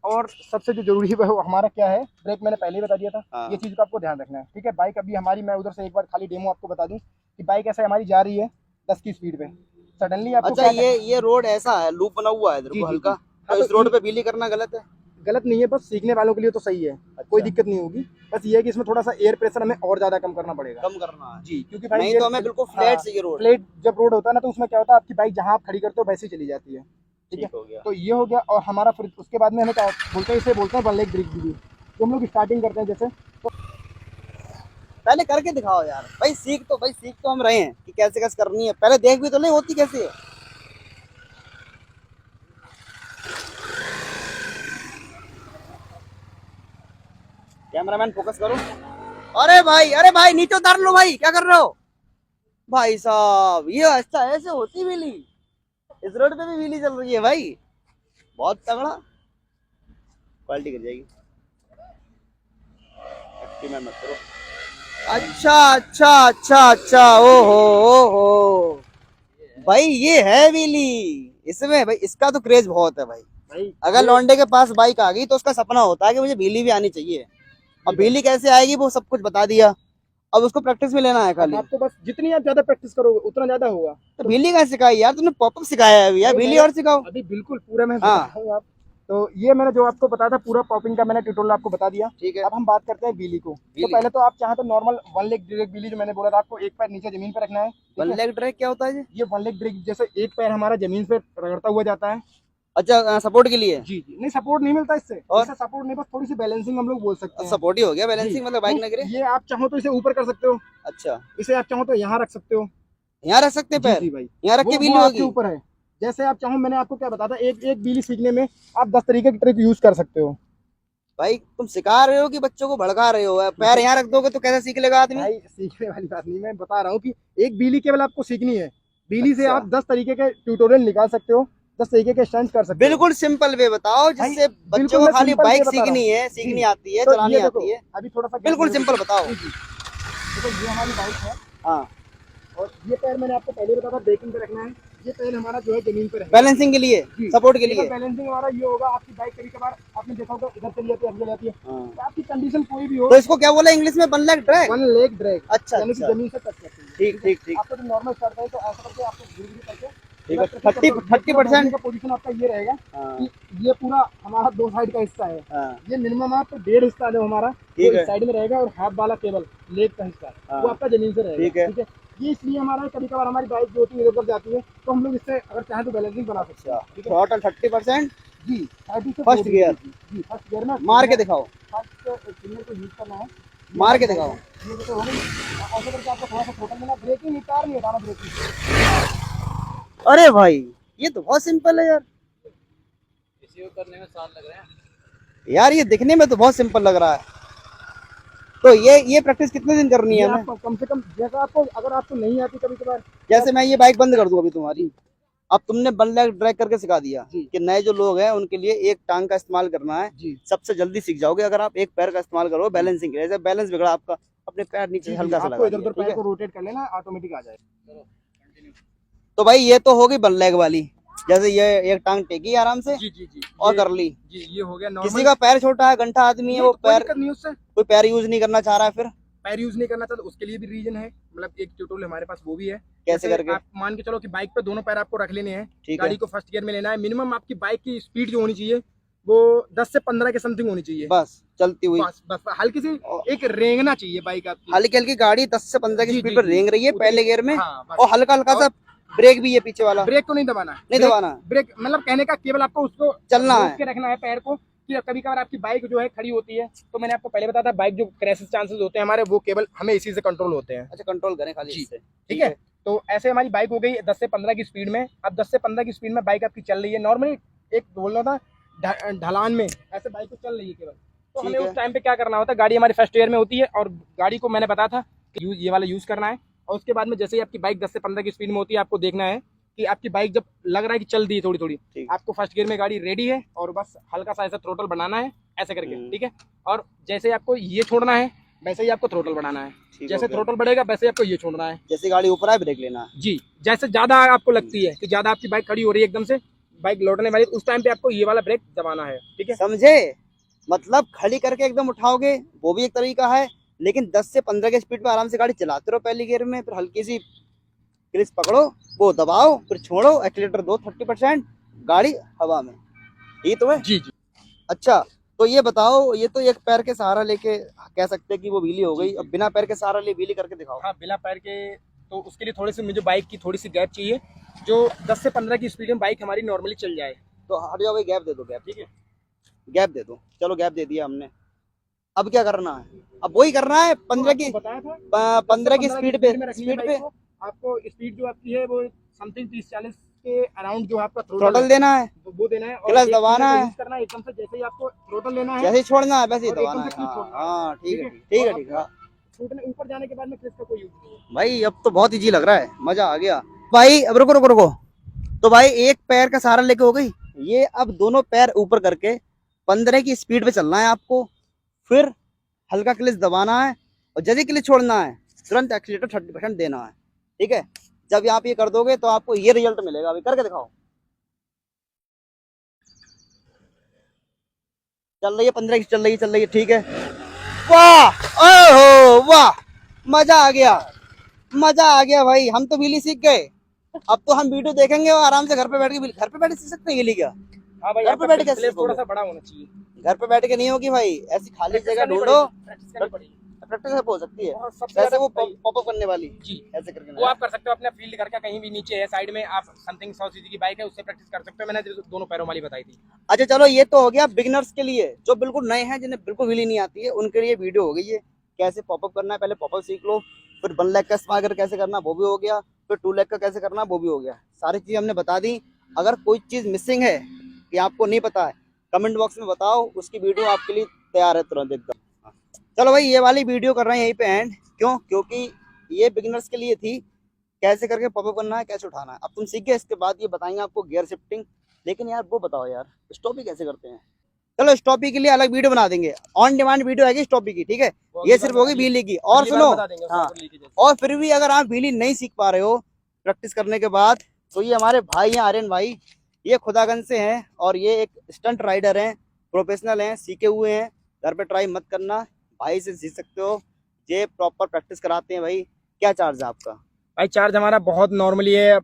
और सबसे जो जरूरी है वो हमारा क्या है, ब्रेक मैंने पहले ही बता दिया था। हाँ। ये चीज का आपको ध्यान रखना है। ठीक है, बाइक अभी हमारी, मैं उधर से एक बार खाली डेमो आपको बता दूं कि बाइक ऐसे हमारी जा रही है 10 की स्पीड पे, सडनली आपको अच्छा क्या ये रोड ऐसा है, लूप बना हुआ है इधर जी, को जी, हल्का, जी। तो हाँ, इस रोड पे व्हीली करना गलत है? गलत नहीं है, बस सीखने वालों के लिए तो सही है। अच्छा। कोई दिक्कत नहीं होगी, बस ये है कि इसमें थोड़ा सा एयर प्रेशर हमें और ज्यादा कम करना पड़ेगा। कम करना है जी, क्योंकि भाई नहीं ये तो हमें बिल्कुल फ्लैट चाहिए रोड। फ्लैट जब रोड होता है ना, तो उसमें क्या होता है, आपकी बाइक जहाँ आप खड़ी करते हो वैसे ही चली जाती है। ठीक है, हो गया। तो ये हो गया। और हमारा फिर उसके बाद में हमें क्या बोलते हैं, इसे बोलते हैं वन लेग ब्रेक भी, तो हम लोग स्टार्टिंग करते हैं जैसे, पहले करके दिखाओ यार भाई, सीख तो हम रहे हैं कि कैसे कैसे करनी है, पहले देख भी तो नहीं होती कैसे है। कैमरामैन फोकस करो। अरे भाई नीचे उतार लो भाई, क्या कर रहे हो भाई साहब, ये अच्छा ऐसे होती व्हीली, इस रोड पे भी व्हीली चल रही है भाई, बहुत तगड़ा। क्वालिटी गिर जाएगी, में मत करो। अच्छा अच्छा अच्छा अच्छा, ओहो भाई ये है व्हीली, इसमें भाई इसका तो क्रेज बहुत है भाई। अगर लौंडे के पास बाइक आ गई तो उसका सपना होता है कि मुझे व्हीली भी आनी चाहिए। अब व्हीली कैसे आएगी वो सब कुछ बता दिया, अब उसको प्रैक्टिस में लेना है खाली। आपको बस जितनी आप ज्यादा प्रैक्टिस करोगे उतना ज्यादा होगा। तो व्हीली कैसे सिखाई यार तुमने, पॉपअप सिखाया है अभी यार, व्हीली और सिखाओ अभी बिल्कुल पूरा मैं बता रहा हूं आप। तो ये मैंने जो आपको बताया था पूरा पॉपिंग का मैंने ट्यूटोरियल आपको बता दिया। ठीक है, अब हम बात करते हैं व्हीली को। तो पहले तो आप चाहे तो normal one leg drag wheelie जो मैंने बोला था आपको, एक पैर नीचे जमीन पे रखना है। वन लेग ड्रैग क्या होता है ये वन लेग ड्रैग जैसे एक पैर हमारा जमीन पे रगड़ता हुआ जाता है। अच्छा सपोर्ट के लिए? जी नहीं सपोर्ट नहीं मिलता इससे, और सपोर्ट नहीं, बस थोड़ी सी बैलेंसिंग हम लोग बोल सकते हैं। सपोर्ट ही हो गया, बैलेंसिंग मतलब बाइक ना गिरे। ये आप चाहो तो इसे ऊपर कर सकते हो। अच्छा, इसे आप चाहो तो यहाँ रख सकते हो, यहाँ रख सकते हैं पैर? जी भाई यहाँ रख के व्हीली होगी ऊपर है। जैसे आप चाहो, मैंने आपको क्या बताया था, एक व्हीली सीखने में आप 10 तरीके की ट्रिक यूज कर सकते हो। भाई तुम सिखा रहे हो कि बच्चों को भड़का रहे हो? पैर यहाँ रख दोगे तो कैसे सीख लेगा आदमी? भाई सीखने वाली बात नहीं, मैं बता रहा हूँ कि एक व्हीली केवल आपको सीखनी है। व्हीली से आप 10 तरीके के ट्यूटोरियल निकाल सकते हो, 10 तरीके के स्टंट कर सकते हो। बिल्कुल सिंपल वे बताओ जिससे बच्चों को खाली बाइक सीखनी है, सीखनी आती है, चलानी आती है। अभी थोड़ा सा बिल्कुल सिंपल बताओ। देखो ये हमारी बाइक है, हाँ, और ये पैर मैंने आपको पहले बताया था ब्रेकिंग पे रखना है। ये पैर हमारा जो है जमीन पे रहेगा, बैलेंसिंग के लिए, सपोर्ट के लिए। बैलेंसिंग हमारा ये होगा, आपकी बाइक कभी कभार आपने देखा होगा इधर चली जाती है, अंदर जाती है, तो आपकी कंडीशन कोई भी हो। तो इसको क्या बोला इंग्लिश में? One leg drag. One leg drag, अच्छा, यानी कि जमीन से टच करते हैं। ठीक ठीक ठीक। आपको जो नॉर्मल करता है तो ऐसा करके आपको धीरे धीरे करके 30% का पोजीशन आपका ये रहेगा कि ये पूरा हमारा 2 साइड का हिस्सा है। ये मिनिमम आप 1.5 हिस्सा जो हमारा वो इस साइड में रहेगा, और हाथ वाला केवल लेग का हिस्सा वो आपका जमीन से रहेगा। ठीक है, ये इसलिए हमारा कभी कभार हमारी बाइक जो होती है इधर जाती है, तो हम लोग इससे अगर चाहें तो बैलेंसिंग बना सकते हैं। टोटल 30%। जी, फर्स्ट गियर। जी फर्स्ट गियर में मार के दिखाओ, फर्स्ट फिंगर को यूज करना है, मार के दिखाओ। ये तो हो गई। ऐसे करके आपको थोड़ा सा थ्रोटल देना, ब्रेकिंग कार नहीं हटाना, ब्रेकिंग। अरे भाई ये तो बहुत सिंपल है यार, इसी को करने में साल लग रहे हैं यार, ये दिखने में तो बहुत सिंपल लग रहा है। तो ये प्रैक्टिस कितने दिन करनी है हमें? कम से कम जैसा आपको, अगर आपको नहीं आती कभी कभार, जैसे मैं ये बाइक बंद कर दूं अभी तुम्हारी, अब तुमने वन लेग ड्रैग करके सिखा दिया कि नए जो लोग हैं उनके लिए एक टांग का इस्तेमाल करना है, सबसे जल्दी सीख जाओगे अगर आप एक पैर का इस्तेमाल करो बैलेंसिंग के। जैसे बैलेंस बिगड़ा आपका, अपने पैर नीचे हल्का सा लगा, इधर उधर पैर को रोटेट कर लेना, ऑटोमेटिक आ जाएगा। तो भाई ये तो होगी वन लेग वाली, जैसे ये एक टांग टेकी आराम से जी और कर ली। जी ये हो गया नॉर्मल। किसी का पैर छोटा है, गंठा आदमी है, वो पैर नहीं, उससे कोई पैर यूज नहीं करना चाह रहा है, फिर पैर यूज नहीं करना चाहता, उसके लिए भी रीजन है, मतलब एक ट्यूटोरियल हमारे पास वो भी है। कैसे करके? आप मान के चलो कि बाइक पे दोनों पैर आपको रख लेने हैं, गाड़ी को फर्स्ट गियर में लेना है। मिनिमम आपकी बाइक की स्पीड जो होनी चाहिए वो 10 से 15 के समथिंग होनी चाहिए, बस चलती हुई, बस हल्की सी एक रेंगना चाहिए बाइक आपकी। हल्की हल्की गाड़ी 10 से 15 की स्पीड पर रेंग रही है पहले गियर में, हाँ, और हल्का हल्का सा ब्रेक भी है पीछे वाला। ब्रेक को नहीं दबाना, नहीं दबाना, ब्रेक मतलब कहने का केवल आपको उसको चलना है, के रखना है पैर को। कि कभी कभार आपकी बाइक जो है खड़ी होती है, तो मैंने आपको पहले बताया था बाइक जो क्रैशेस चांसेस होते हैं हमारे, वो केवल हमें इसी से कंट्रोल होते हैं। अच्छा, कंट्रोल करें खाली इससे, ठीक है। तो ऐसे हमारी बाइक हो गई 10 से 15 की स्पीड में। अब 10 से 15 की स्पीड में बाइक आपकी चल रही है नॉर्मली, एक बोल रहा था ढलान में ऐसे बाइक को चल रही है केवल, तो हमें उस टाइम पे क्या करना होता है, गाड़ी हमारी फर्स्ट ईयर में होती है और गाड़ी को मैंने बताया था कि ये वाला यूज करना है। और उसके बाद में जैसे ही आपकी बाइक 10 से 15 की स्पीड में होती है, आपको देखना है कि आपकी बाइक जब लग रहा है कि चल दी है थोड़ी थोड़ी, आपको फर्स्ट गियर में गाड़ी रेडी है, और बस हल्का सा ऐसा थ्रोटल बनाना है ऐसे करके, ठीक है। और जैसे आपको ये छोड़ना है वैसे ही आपको थ्रोटल बढ़ाना है, जैसे थ्रोटल बढ़ेगा वैसे आपको ये छोड़ना है। जैसे गाड़ी ऊपर आए ब्रेक लेना है। जी, जैसे ज्यादा आपको लगती है कि ज्यादा आपकी बाइक खड़ी हो रही है, एकदम से बाइक लौटने वाली, उस टाइम पे आपको ये वाला ब्रेक दबाना है, ठीक है, समझे? मतलब खड़ी करके एकदम उठाओगे वो भी एक तरीका है, लेकिन 10 से 15 की स्पीड पे आराम से गाड़ी चलाते रहो पहली गियर में, फिर हल्की सी क्लिच पकड़ो, वो दबाओ, फिर छोड़ो, एक्सीलेटर दो 30%, गाड़ी हवा में, ये तो है। जी जी। अच्छा, तो ये बताओ, ये तो एक पैर के सहारा लेके कह सकते हैं कि वो व्हीली हो गई, अब बिना पैर के सहारा लिए व्हीली करके दिखाओ। हाँ, बिना पैर के, तो उसके लिए थोड़ी सी मुझे बाइक की थोड़ी सी गैप चाहिए, जो 10 से 15 की स्पीड में बाइक हमारी नॉर्मली चल जाए। तो हट जाओ भाई, गैप दे दो, गैप, ठीक है, गैप दे दो। चलो गैप दे दिया हमने, अब क्या करना है? अब वही करना है 15 की, बताया था 15 की स्पीड पे, में रखनी है स्पीड बाइक पे को। आपको स्पीड जो आपकी है वो समथिंग 30-40 के अराउंड जो आपका थ्रोटल देना है, वो देना है, और क्लच एक दबाना finger है, को यूज करना है एकदम से। जैसे ही आपको थ्रोटल लेना है जैसे ही छोड़ना है वैसे ही और दबाना एकदम है। से क्लिक हाँ छोड़ना है। हाँ, ठीक है, ठीक ठीक है, और ठीक है। हाँ छूटने ऊपर जाने के बाद में क्लिच का कोई यूज नहीं है। भाई अब तो बहुत इजी लग रहा है, मजा आ गया भाई। अब रुको रुको रुको, तो भाई एक पैर का सहारा लेके हो गई ये, अब दोनों पैर ऊपर करके 15 की स्पीड पे चलना है आपको, फिर हल्का क्लिच दबाना है, और जैसे क्लिच छोड़ना है तुरंत एक्सीलेटर 30% देना है, ठीक है। जब आप ये कर दोगे तो आपको ये रिजल्ट मिलेगा। अभी करके दिखाओ, चल रही है 15 की, चल रही है, चल रही है, ठीक है। वाह, ओहो वाह, मजा आ गया, मजा आ गया भाई, हम तो व्हीली सीख गए। अब तो हम वीडियो देखेंगे और आराम से घर पे बैठ के, घर पे बैठ के सीख सकते हैं व्हीली क्या? हाँ भाई, घर पे बैठ के प्लेस सीखोगे? थोड़ा सा बड़ा होना चाहिए। घर पे बैठ के नहीं होगी भाई, ऐसी खाली प्रैक्टिस जगह करनी ढूंढो, पड़ेगी, प्रैक्टिस करनी पड़ेगी। प्रैक्टिस हो सकती है। और सबसे जैसे ज्यादा वो भाई, पॉपअप करने वाली, जी ऐसे करके वो आप कर सकते हो अपने फील्ड घर का कहीं भी, नीचे है साइड में, आप समथिंग 100 सीसी की बाइक है उससे प्रैक्टिस कर सकते हो। मैंने दोनों पैरों वाली बताई थी। अच्छा चलो, ये तो हो गया बिगिनर्स के लिए, जो बिल्कुल नए हैं जिन्हें बिल्कुल व्हीली नहीं आती है उनके लिए वीडियो हो गई है। कैसे पॉपअप करना है, पहले पॉपअप सीख लो, फिर 1 लेग का स्पागर कैसे करना वो भी हो गया, फिर 2 लेग का कैसे करना वो भी हो गया। सारी चीजें हमने बता दी। अगर कोई चीज मिसिंग है कि आपको नहीं पता है, कमेंट बॉक्स में बताओ, उसकी वीडियो आपके लिए तैयार है तुरंत एकदम। चलो भाई, ये वाली वीडियो कर रहे हैं यहीं पे एंड, क्यों? क्योंकि ये बिगिनर्स के लिए थी, कैसे करके पॉपअप करना है, कैसे उठाना है। अब तुम सीख गए, इसके बाद ये बताएंगे आपको गियर शिफ्टिंग। लेकिन यार वो बताओ यार, स्टॉपी कैसे करते हैं? चलो स्टॉपी के लिए अलग वीडियो बना देंगे, ऑन डिमांड वीडियो आएगी स्टॉपी की, ठीक है। ये सिर्फ होगी व्हीली की। और सुनो, हाँ, और फिर भी अगर आप व्हीली नहीं सीख पा रहे हो प्रैक्टिस करने के बाद, तो ये हमारे भाई हैं आर्यन भाई, ये खुदागंज से हैं, और ये एक स्टंट राइडर हैं, प्रोफेशनल हैं, सीखे हुए हैं। घर पे ट्राई मत करना, भाई से सीख सकते हो, ये प्रॉपर प्रैक्टिस कराते हैं भाई। क्या चार्ज है आपका? भाई चार्ज हमारा बहुत नॉर्मली है।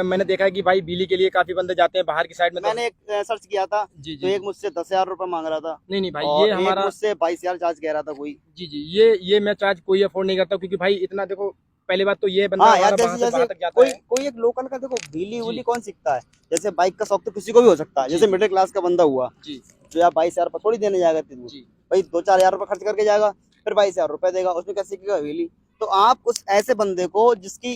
मैंने देखा है कि भाई बिजली के लिए काफी बंदे जाते हैं बाहर की साइड में। मैंने एक सर्च किया था, जी तो जी, एक मुझसे 10,000 रुपए मांग रहा था, नहीं नहीं भाई, और ये एक हमारा मुझसे 22,000 चार्ज कह रहा था कोई। जी जी, ये मैं चार्ज कोई अफोर्ड नहीं करता, क्योंकि भाई इतना देखो, पहली बात तो ये बंदा हाँ यार, हमारा जैसे वहाँ से जैसे वहाँ तक जाता कोई है। कोई एक लोकल का, देखो व्हीली वूली जी। कौन सीखता है? जैसे बाइक का शौक तो किसी को भी हो सकता है, जी। जैसे मिडिल क्लास का बंदा हुआ, जी तो यार 22,000 रुपये थोड़ी देने जाएगा तेरे को। जी भाई 2-4 हजार रुपये खर्च करके जाएगा, फिर 22,000 रुपये देगा, उसमें क्या सीखेगा? व्हीली। तो आप उस ऐसे बंदे को जिसकी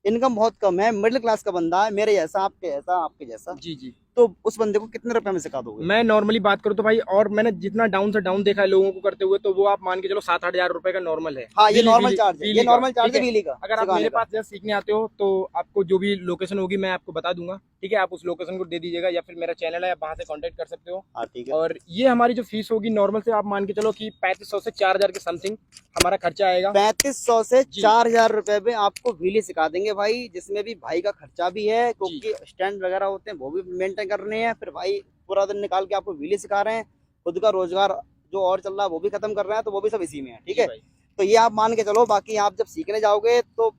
इनकम बहुत कम है, मिडिल क्लास का बंदा है, मेरे जैसा, आपके जैसा, आपके जैसा, जी जी, तो उस बंदे को कितने रुपए में सिखा दोगे? मैं नॉर्मली बात करूँ तो भाई, और मैंने जितना डाउन से डाउन देखा है लोगों को करते हुए, तो वो आप मान के चलो 7-8 हजार रुपए का नॉर्मल है। हाँ, ये बिजली- नॉर्मल बिजली- चार्ज है, ये बिजली का, नॉर्मल चार्ज ठीक है है। व्हीली का अगर आप सिखाने मेरे का। पास जैसे सीखने आते हो तो आपको जो भी लोकेशन होगी मैं आपको बता दूंगा, ठीक है। आप उस लोकेशन को दे दीजिएगा, या फिर मेरा चैनल है, आप वहाँ से कांटेक्ट कर सकते हो। हाँ ठीक है। और ये हमारी जो फीस होगी नॉर्मल से, आप मान के चलो कि 3500 से 4000 के समथिंग हमारा खर्चा आएगा। 3500 से जी। 4,000 रुपए में आपको व्हीली सिखा देंगे भाई, जिसमें भी भाई का खर्चा भी है, क्योंकि स्टैंड वगैरह होते हैं वो भी मेंटेन करने हैं, फिर भाई पूरा दिन निकाल के आपको व्हीली सिखा रहे हैं, खुद का रोजगार जो और चल रहा है वो भी खत्म कर रहे हैं, तो वो भी सब इसी में है, ठीक है। तो ये आप मान के चलो, बाकी आप जब सीखने जाओगे तो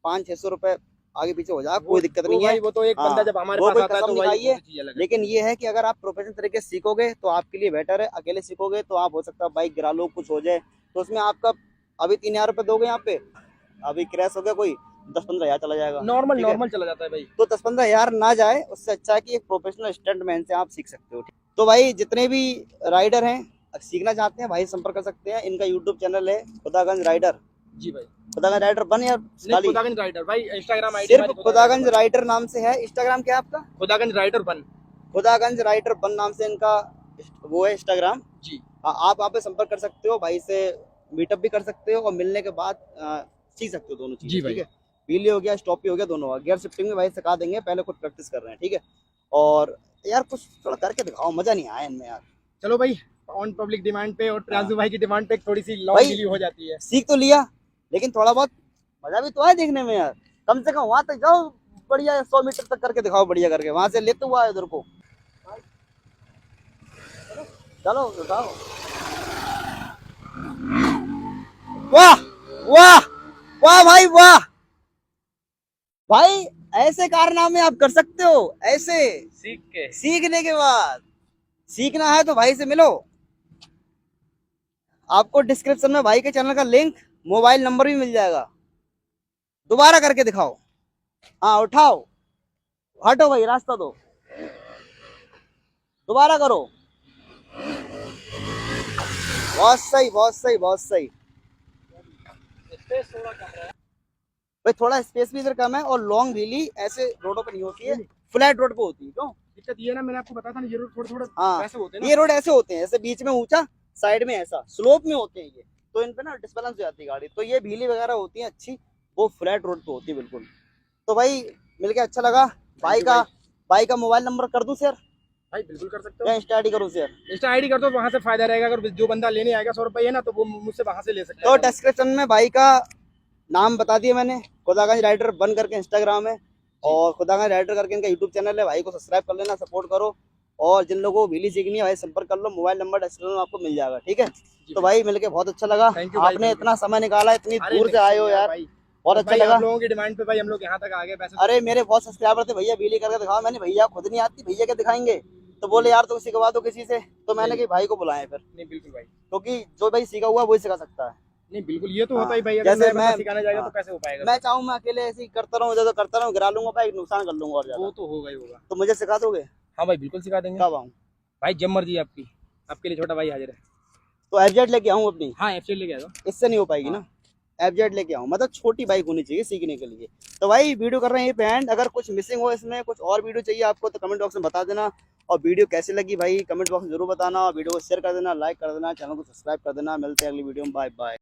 500-600 रुपए आगे पीछे हो जाएगा, कोई दिक्कत नहीं है। वो तो एक बंदा जब हमारे वो पास कोई आता है कसम तो नहीं भाई खाई है। वो चीज़ अलग है। लेकिन ये है कि अगर आप प्रोफेशनल तरीके से सीखोगे तो आपके लिए बेटर है। अकेले सीखोगे तो आप, हो सकता है बाइक गिरा लो, कुछ हो जाए, तो उसमें आपका अभी 3,000 रुपए दोगे, यहाँ पे अभी क्रैश हो गया कोई, 10-15 हजार चला जाएगा, नॉर्मल ठीक है? नॉर्मल चला जाता है भाई। तो 10-15 हजार ना जाए, उससे अच्छा है कि एक प्रोफेशनल स्टंटमैन से आप सीख सकते हो। तो भाई जितने भी राइडर हैं सीखना चाहते हैं, भाई संपर्क कर सकते हैं। इनका यूट्यूब चैनल है खुदागंज राइडर। जी भाई, खुदागंज राइडर बन, या खाली खुदागंज राइडर भाई इंस्टाग्राम आईडी सिर्फ खुदागंज राइडर नाम से है? इंस्टाग्राम क्या है आपका? खुदागंज राइडर बन। खुदागंज राइडर बन नाम से इनका वो है इंस्टाग्राम। जी आप पे संपर्क कर सकते हो, भाई से मीटअप भी कर सकते हो, और मिलने के बाद सीख सकते हो दोनों जी चीजें, भाई। ठीक है। व्हीली हो गया, स्टॉपी हो गया, दोनों हो गया। गियर शिफ्टिंग में भाई सिखा देंगे, पहले खुद प्रैक्टिस कर रहे हैं, ठीक है। और यार कुछ थोड़ा करके दिखाओ, मजा नहीं आया इनमें यार। चलो भाई, ऑन पब्लिक डिमांड पे और ट्रांसू भाई की डिमांड पे थोड़ी सी भाई, लॉन्ग डिले हो जाती है। सीख तो लिया, लेकिन थोड़ा बहुत मजा भी तो आया देखने में यार। कम से कम वहां तक जाओ, बढ़िया 100 मीटर तक करके दिखाओ, बढ़िया करके, वहां से लेते हुआ इधर को। चलो उठाओ। वाह वाह वाह भाई वाह, भाई ऐसे कारनामे आप कर सकते हो, ऐसे सीख के सीखने के बाद। सीखना है तो भाई से मिलो, आपको डिस्क्रिप्शन में भाई के चैनल का लिंक, मोबाइल नंबर भी मिल जाएगा। दोबारा करके दिखाओ, हाँ उठाओ, हटो भाई, रास्ता दो, दोबारा करो। बहुत सही, बहुत सही, बहुत सही। स्पेस थोड़ा कम रहा है। भाई थोड़ा स्पेस भी इधर कम है, और लॉन्ग व्हीली ऐसे रोडों पे नहीं होती है, फ्लैट रोड पे होती है। क्यों? दिक्कत ये ना, मैंने आपको बताया था ना, ये रोड थोड़ा थोड़ा हाँ, वैसे होते हैं ना। ये रोड ऐसे होते हैं, ऐसे बीच में ऊंचा, साइड में ऐसा स्लोप में होते हैं ये, तो इन पे ना डिसबैलेंस हो जाती है गाड़ी। तो ये व्हीली वगैरह होती है अच्छी, वो फ्लैट रोड पे होती है बिल्कुल। तो भाई मिलके अच्छा लगा। भाई का मोबाइल नंबर कर दूं शेयर, भाई बिल्कुल कर सकते या हो। इंस्टा आईडी करूं शेयर? इंस्टा आईडी कर दो, वहां से फायदा रहेगा। अगर जो बंदा लेने आएगा 100 रुपये है ना, तो वो मुझसे वहां से ले सकता तो है। डिस्क्रिप्शन में भाई का नाम बता दिया मैंने, खुदागंज राइडर बन करके इंस्टाग्राम है, और खुदागंज राइडर करके इनका यूट्यूब चैनल है। भाई को सब्सक्राइब कर लेना, सपोर्ट करो, और जिन लोगों को व्हीली सीखनी है भाई संपर्क कर लो, मोबाइल नंबर डिस्क्रिप्शन में आपको मिल जाएगा। ठीक है, तो भाई मिलके बहुत अच्छा लगा। Thank you भाई, आपने thank you। इतना समय निकाला, इतनी अरे दूर से आए हो यार, भाई, बहुत अच्छा भाई लगा। आप लोगों की डिमांड पे भाई हम लोग यहाँ तक आ गए। वैसे अरे मेरे बहुत सब्सक्राइबर थे, भैया व्हीली करके दिखाओ। मैंने भैया खुद नहीं आती, भैया क्या दिखाएंगे, तो बोले यार तुम सिखवा दो किसी से, तो मैंने कि भाई को बुलाए फिर, नहीं बिल्कुल भाई, क्योंकि जो भाई सीखा हुआ वही सिखा सकता है। नहीं बिल्कुल, ये तो हाँ, होता ही भाई। अगर जैसे नया बंदा मैं सिखाने जाएगा हाँ, तो कैसे हो पाएगा? मैं चाहूँ मैं अकेले ऐसे ही करता रहूँ, इधर करता रहूँ, गिरा लूंगा भाई, नुकसान कर लूंगा और वो ज्यादा। तो होगा ही होगा। तो मुझे सिखा दोगे? हाँ भाई बिल्कुल सिखा देंगे। कब आऊँ? भाई जब मर्जी आपकी, आपके लिए छोटा भाई हाजिर है। तो एफजेड लेके आऊँ अपनी? हाँ एफजेड लेके आ जाओ। इससे नहीं हो पाएगी ना, एफजेड लेके आऊँ, मतलब छोटी बाइक होनी चाहिए सीखने के लिए। तो भाई वीडियो कर रहे हैं ये पे एंड। अगर कुछ मिसिंग हो इसमें, कुछ और वीडियो चाहिए आपको, तो कमेंट बॉक्स में बता देना। और वीडियो कैसी लगी भाई कमेंट बॉक्स में जरूर बताना, और वीडियो को शेयर कर देना, लाइक कर देना, चैनल को सब्सक्राइब कर देना। मिलते हैं अगली वीडियो में, बाय बाय।